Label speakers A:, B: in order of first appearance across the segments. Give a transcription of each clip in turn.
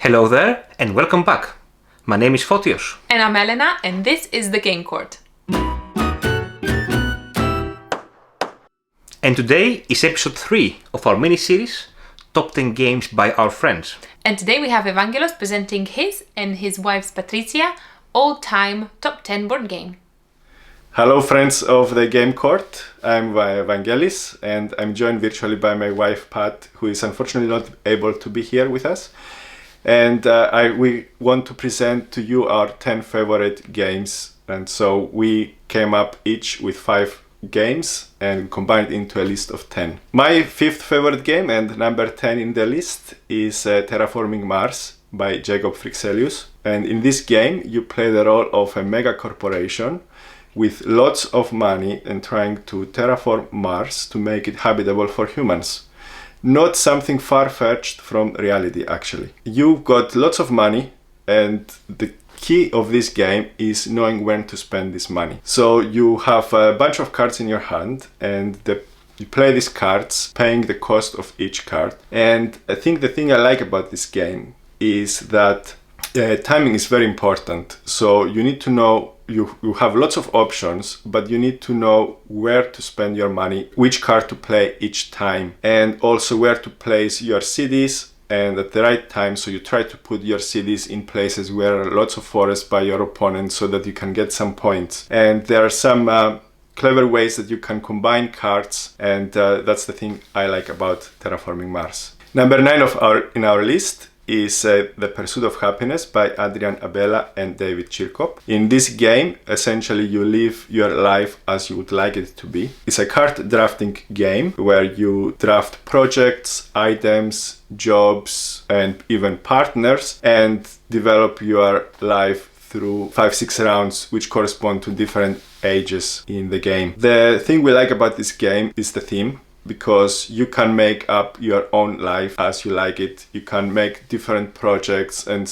A: Hello there and welcome back. My name is Fotios.
B: And I'm Elena, and this is the Game Court.
A: And today is episode 3 of our mini-series, Top 10 Games by Our Friends.
B: And today we have Vangelis presenting his and his wife's Patricia all-time top 10 board game.
C: Hello friends of the Game Court, I'm Vangelis and I'm joined virtually by my wife Pat, who is unfortunately not able to be here with us. And we want to present to you our 10 favorite games, and so we came up each with 5 games and combined into a list of 10. My 5th favorite game and number 10 in the list is Terraforming Mars by Jacob Frixelius. And in this game you play the role of a mega corporation with lots of money and trying to terraform Mars to make it habitable for humans. Not something far-fetched from reality, actually. You've got lots of money, and the key of this game is knowing when to spend this money. So you have a bunch of cards in your hand, and you play these cards, paying the cost of each card. And I think the thing I like about this game is that timing is very important. So you need to know, you have lots of options, but you need to know where to spend your money, which card to play each time, and also where to place your cities and at the right time. So you try to put your cities in places where are lots of forests by your opponent so that you can get some points. And there are some clever ways that you can combine cards, and that's the thing I like about Terraforming Mars. Number 9 in our list is the Pursuit of Happiness by Adrian Abela and David Chirkop. In this game, essentially you live your life as you would like it to be. It's a card drafting game where you draft projects, items, jobs, and even partners, and develop your life through 5-6 rounds, which correspond to different ages in the game. The thing we like about this game is the theme, because you can make up your own life as you like it. You can make different projects, and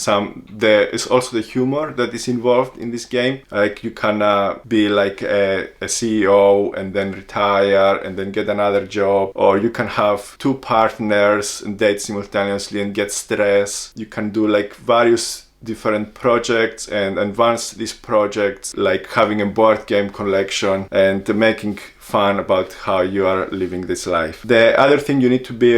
C: there is also the humor that is involved in this game. Like you can be like a CEO and then retire and then get another job, or you can have 2 partners and date simultaneously and get stressed. You can do like various different projects and advance these projects, like having a board game collection and making fun about how you are living this life. The other thing you need to be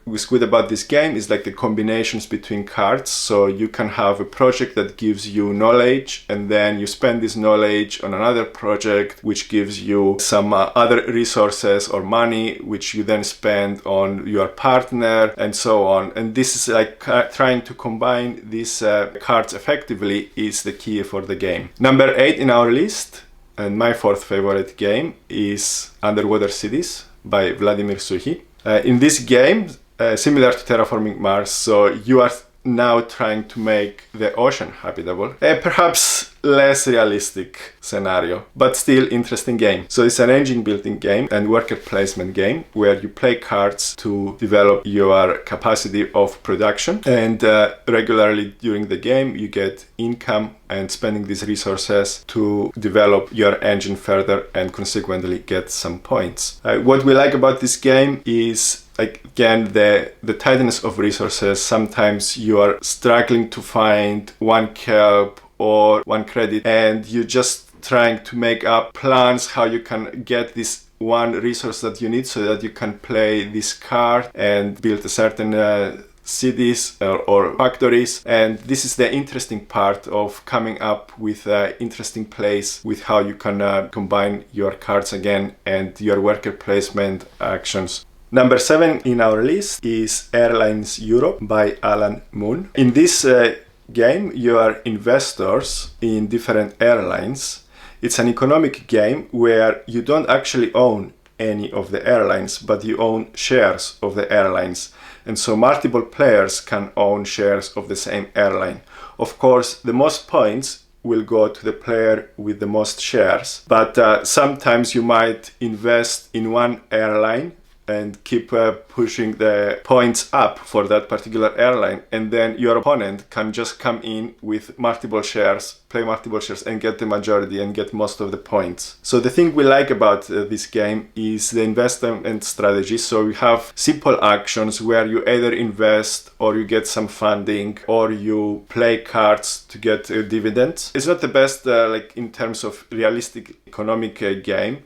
C: what's good about this game is like the combinations between cards. So you can have a project that gives you knowledge, and then you spend this knowledge on another project which gives you some other resources or money, which you then spend on your partner, and so on. And this is like trying to combine these cards effectively is the key for the game. Number 8 in our list, and my 4th favorite game, is Underwater Cities by Vladimir Suhi. In this game, similar to Terraforming Mars, so you are now trying to make the ocean habitable. Perhaps less realistic scenario, but still interesting game. So it's an engine building game and worker placement game where you play cards to develop your capacity of production, and regularly during the game you get income and spending these resources to develop your engine further and consequently get some points. What we like about this game is, again, the tightness of resources. Sometimes you are struggling to find one kelp or one credit, and you're just trying to make up plans how you can get this one resource that you need so that you can play this card and build a certain cities or factories. And this is the interesting part of coming up with an interesting place with how you can combine your cards again and your worker placement actions. Number 7 in our list is Airlines Europe by Alan Moon. In this game, you are investors in different airlines. It's an economic game where you don't actually own any of the airlines, but you own shares of the airlines. And so multiple players can own shares of the same airline. Of course, the most points will go to the player with the most shares, but sometimes you might invest in one airline and keep pushing the points up for that particular airline, and then your opponent can just come in with multiple shares, play multiple shares and get the majority and get most of the points. So the thing we like about this game is the investment strategy. So you have simple actions where you either invest or you get some funding or you play cards to get dividends. It's not the best like in terms of realistic economic game,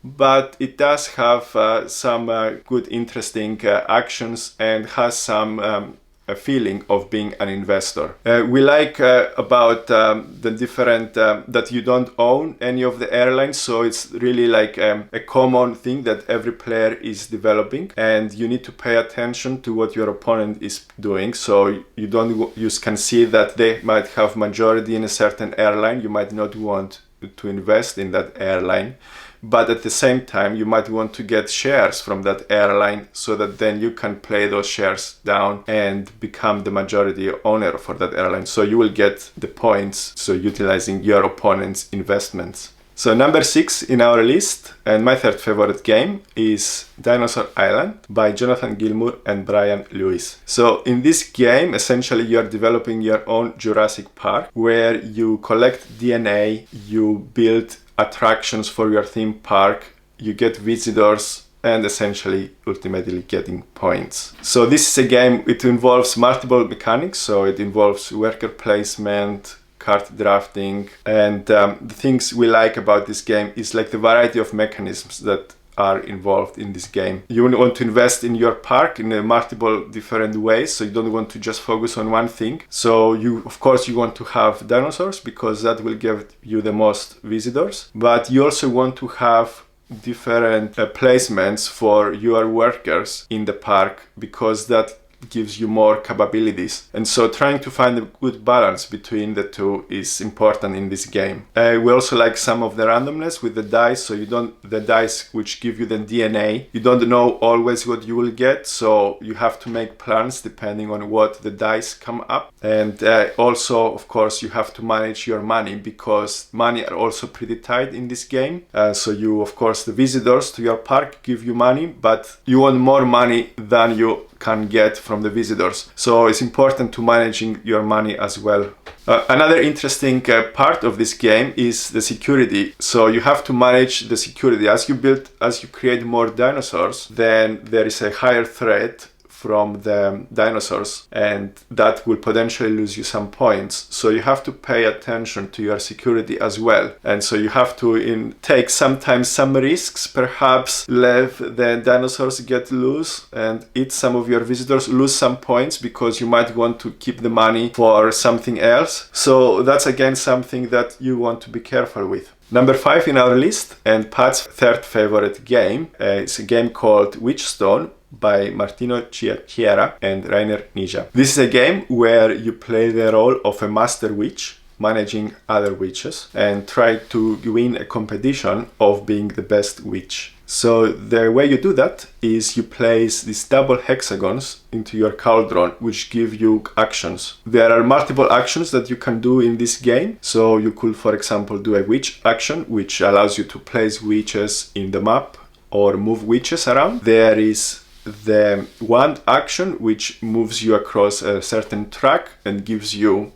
C: but it does have some good, interesting actions and has some a feeling of being an investor. We like about the different that you don't own any of the airlines, so it's really like a common thing that every player is developing, and you need to pay attention to what your opponent is doing. So you can see that they might have majority in a certain airline. You might not want to invest in that airline, but at the same time you might want to get shares from that airline so that then you can play those shares down and become the majority owner for that airline, so you will get the points, so utilizing your opponent's investments. So number 6 in our list, and my third favorite game, is Dinosaur Island by Jonathan Gilmour and Brian Lewis. So in this game, essentially you're developing your own Jurassic Park where you collect DNA, you build attractions for your theme park, you get visitors, and essentially ultimately getting points. So this is a game, it involves multiple mechanics, so it involves worker placement, card drafting, and the things we like about this game is like the variety of mechanisms that are involved in this game. You want to invest in your park in multiple different ways, so you don't want to just focus on one thing. So of course you want to have dinosaurs because that will give you the most visitors, but you also want to have different placements for your workers in the park because that gives you more capabilities. And so trying to find a good balance between the two is important in this game. We also like some of the randomness with the dice, so the dice which give you the DNA, you don't know always what you will get, so you have to make plans depending on what the dice come up. And also of course you have to manage your money because money are also pretty tight in this game. So you, of course, the visitors to your park give you money, but you want more money than you can get from the visitors, so it's important to managing your money as well. Another interesting part of this game is the security. So you have to manage the security as you create more dinosaurs, then there is a higher threat from the dinosaurs, and that will potentially lose you some points. So you have to pay attention to your security as well. And so you have to take sometimes some risks, perhaps let the dinosaurs get loose and eat some of your visitors, lose some points because you might want to keep the money for something else. So that's again something that you want to be careful with. Number 5 in our list, and Pat's third favorite game, is a game called Witchstone by Martino Ciacchiera and Rainer Nija. This is a game where you play the role of a master witch managing other witches and try to win a competition of being the best witch. So the way you do that is you place these double hexagons into your cauldron, which give you actions. There are multiple actions that you can do in this game. So you could, for example, do a witch action, which allows you to place witches in the map or move witches around. There is the wand action, which moves you across a certain track and gives you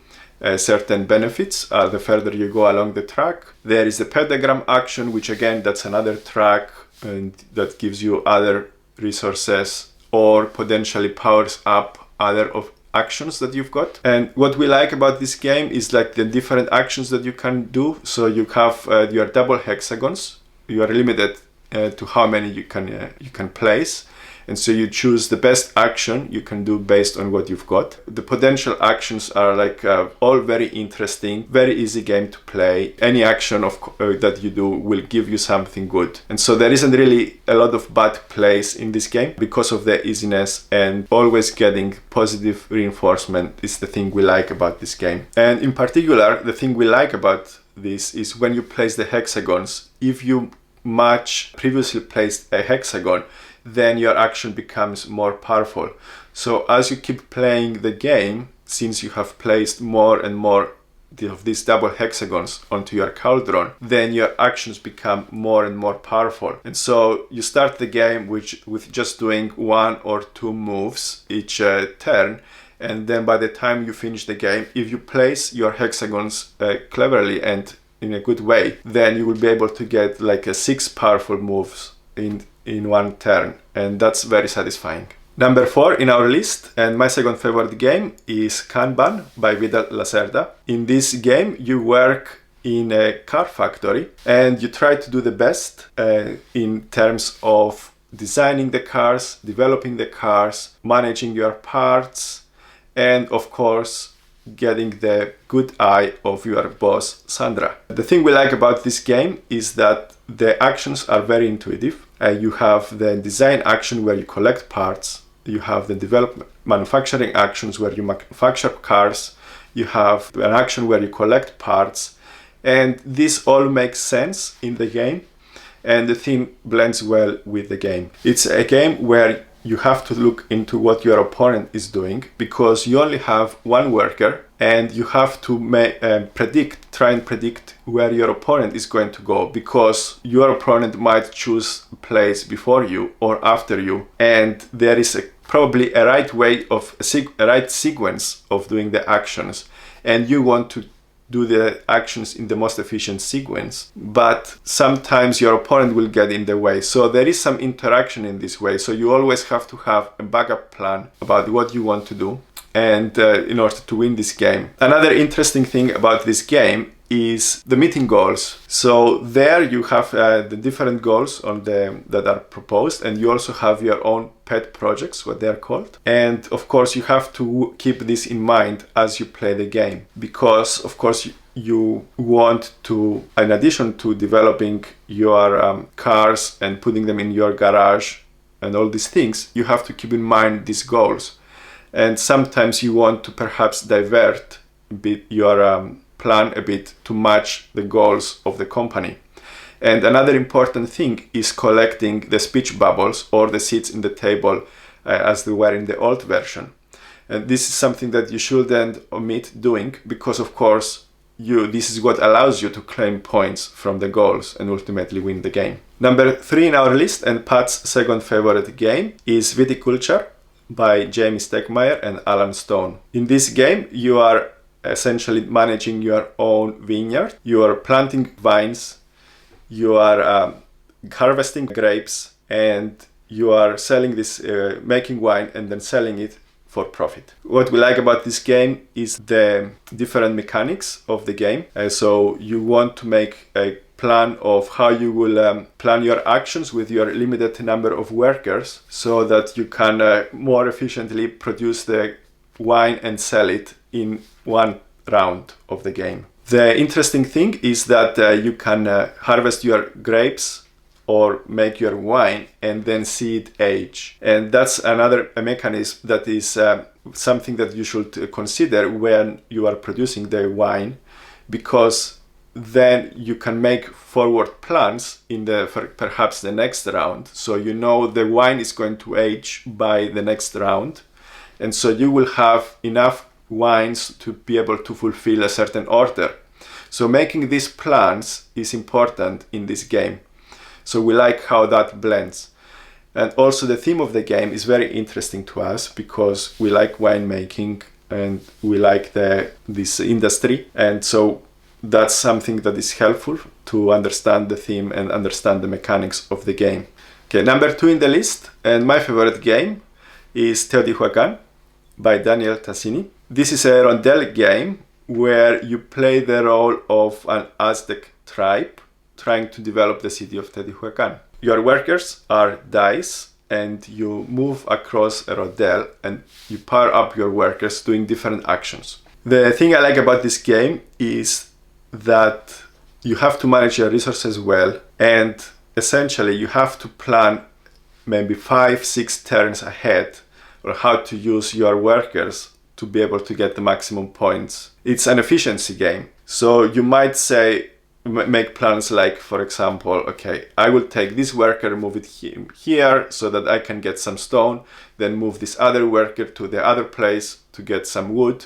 C: certain benefits the further you go along the track. There is the pentagram action, which again, that's another track and that gives you other resources or potentially powers up other of actions that you've got. And what we like about this game is like the different actions that you can do. So you have your double hexagons. You are limited to how many you can place. And so you choose the best action you can do based on what you've got. The potential actions are like all very interesting, very easy game to play. Any action that you do will give you something good. And so there isn't really a lot of bad plays in this game because of the easiness, and always getting positive reinforcement is the thing we like about this game. And in particular, the thing we like about this is when you place the hexagons, if you match previously placed a hexagon, then your action becomes more powerful. So as you keep playing the game, since you have placed more and more of these double hexagons onto your cauldron, then your actions become more and more powerful. And so you start the game with just doing 1 or 2 moves each turn, and then by the time you finish the game, if you place your hexagons cleverly and in a good way, then you will be able to get like 6 powerful moves in one turn, and that's very satisfying. Number 4 in our list, and my second favorite game, is Kanban by Vidal Lacerda. In this game, you work in a car factory and you try to do the best in terms of designing the cars, developing the cars, managing your parts, and of course, getting the good eye of your boss, Sandra. The thing we like about this game is that the actions are very intuitive. You have the design action where you collect parts. You have the development manufacturing actions where you manufacture cars. You have an action where you collect parts. And this all makes sense in the game. And the theme blends well with the game. It's a game where you have to look into what your opponent is doing, because you only have one worker and you have to try and predict where your opponent is going to go, because your opponent might choose a place before you or after you, and there is probably a right way of a right sequence of doing the actions, and you want to do the actions in the most efficient sequence, but sometimes your opponent will get in the way. So there is some interaction in this way. So you always have to have a backup plan about what you want to do, and in order to win this game. Another interesting thing about this game is the meeting goals. So there you have the different goals that are proposed, and you also have your own pet projects, what they're called. And of course you have to keep this in mind as you play the game, because of course you want to, in addition to developing your cars and putting them in your garage and all these things, you have to keep in mind these goals. And sometimes you want to perhaps divert a bit your plan a bit to match the goals of the company. And another important thing is collecting the speech bubbles or the seats in the table as they were in the old version. And this is something that you shouldn't omit doing, because of course this is what allows you to claim points from the goals and ultimately win the game. Number 3 in our list, and Pat's second favorite game, is Viticulture by Jamie Stegmaier and Alan Stone. In this game, you are essentially managing your own vineyard. You are planting vines, you are harvesting grapes, and you are selling this, making wine and then selling it for profit. What we like about this game is the different mechanics of the game. So you want to make a plan of how you will plan your actions with your limited number of workers, so that you can more efficiently produce the wine and sell it in one round of the game. The interesting thing is that you can harvest your grapes or make your wine and then see it age. And that's another mechanism that is something that you should consider when you are producing the wine, because then you can make forward plans for perhaps the next round. So you know the wine is going to age by the next round. And so you will have enough wines to be able to fulfill a certain order. So making these plans is important in this game. So we like how that blends. And also the theme of the game is very interesting to us, because we like winemaking and we like this industry. And so that's something that is helpful to understand the theme and understand the mechanics of the game. Okay, number 2 in the list, and my favorite game, is Teotihuacan by Daniel Tassini. This is a rondel game where you play the role of an Aztec tribe trying to develop the city of Teotihuacan. Your workers are dice, and you move across a rondel and you power up your workers doing different actions. The thing I like about this game is that you have to manage your resources well, and essentially you have to plan maybe 5-6 turns ahead or how to use your workers to be able to get the maximum points. It's an efficiency game. So you might make plans like, for example, okay, I will take this worker, move it here so that I can get some stone, then move this other worker to the other place to get some wood,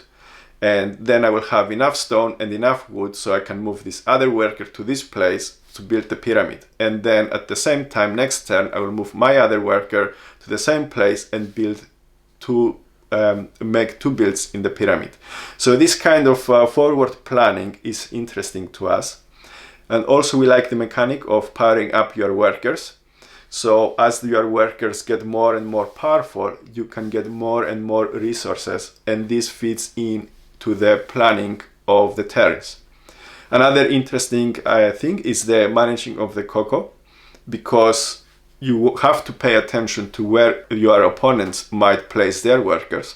C: and then I will have enough stone and enough wood so I can move this other worker to this place to build the pyramid. And then at the same time, next turn, I will move my other worker to the same place and build make 2 builds in the pyramid. So this kind of forward planning is interesting to us. And also we like the mechanic of powering up your workers. So as your workers get more and more powerful, you can get more and more resources, and this fits into the planning of the turns. Another interesting thing is the managing of the cocoa, because you have to pay attention to where your opponents might place their workers.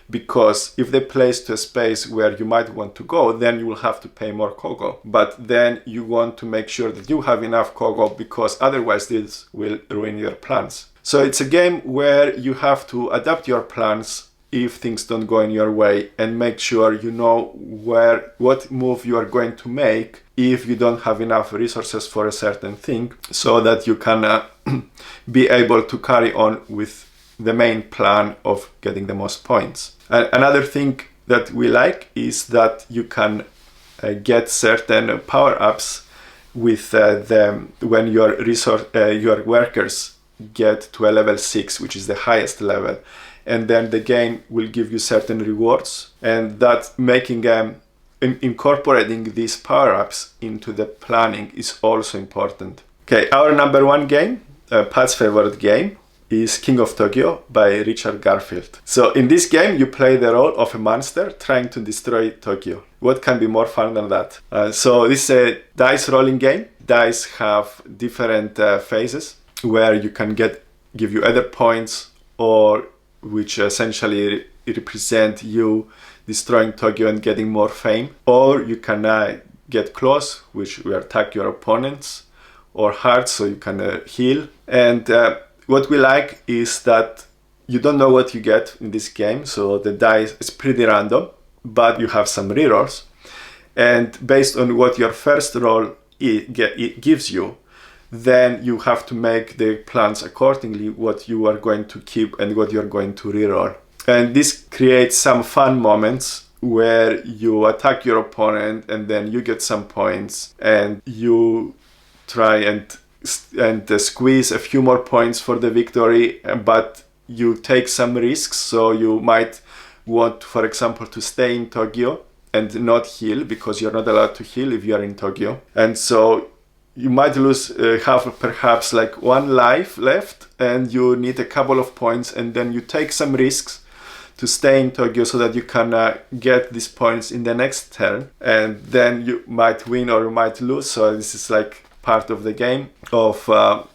C: Because if they place to a space where you might want to go, then you will have to pay more cocoa. But then you want to make sure that you have enough cocoa, because otherwise this will ruin your plans. So it's a game where you have to adapt your plans if things don't go in your way, and make sure you know what move you are going to make if you don't have enough resources for a certain thing, so that you can be able to carry on with the main plan of getting the most points. Another thing that we like is that you can get certain power-ups with when your workers get to a level 6, which is the highest level, and then the game will give you certain rewards, and that making incorporating these power-ups into the planning is also important. Okay, our number 1 game, Pat's favorite game, is King of Tokyo by Richard Garfield. So in this game you play the role of a monster trying to destroy Tokyo. What can be more fun than that? So this is a dice rolling game. Dice have different phases where you can give you either points, or which essentially represent you destroying Tokyo and getting more fame, or you can get close, which will attack your opponents, or hard, so you can heal. And what we like is that you don't know what you get in this game, so the dice is pretty random, but you have some rerolls, and based on what your first roll it gives you, then you have to make the plans accordingly, what you are going to keep and what you're going to reroll. And this creates some fun moments where you attack your opponent and then you get some points, and you try and squeeze a few more points for the victory, but you take some risks. So you might want, for example, to stay in Tokyo and not heal, because you're not allowed to heal if you are in Tokyo. And so you might have perhaps like 1 life left, and you need a couple of points, and then you take some risks to stay in Tokyo so that you can get these points in the next turn, and then you might win or you might lose. So this is like part of the game of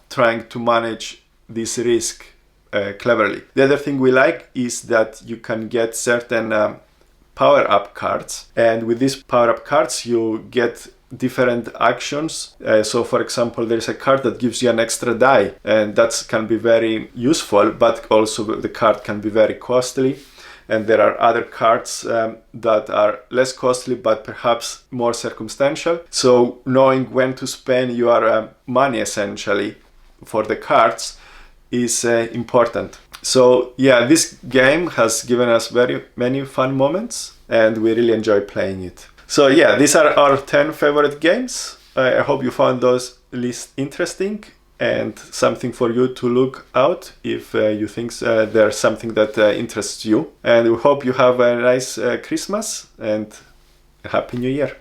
C: trying to manage this risk cleverly. The other thing we like is that you can get certain power-up cards, and with these power-up cards you get different actions. So for example, there's a card that gives you an extra die, and that can be very useful, but also the card can be very costly. And there are other cards that are less costly but perhaps more circumstantial. So knowing when to spend your money essentially for the cards is important. So yeah, this game has given us very many fun moments, and we really enjoy playing it. So yeah, these are our 10 favorite games. I hope you found those lists interesting and something for you to look out if you think there's something that interests you. And we hope you have a nice Christmas and a Happy New Year.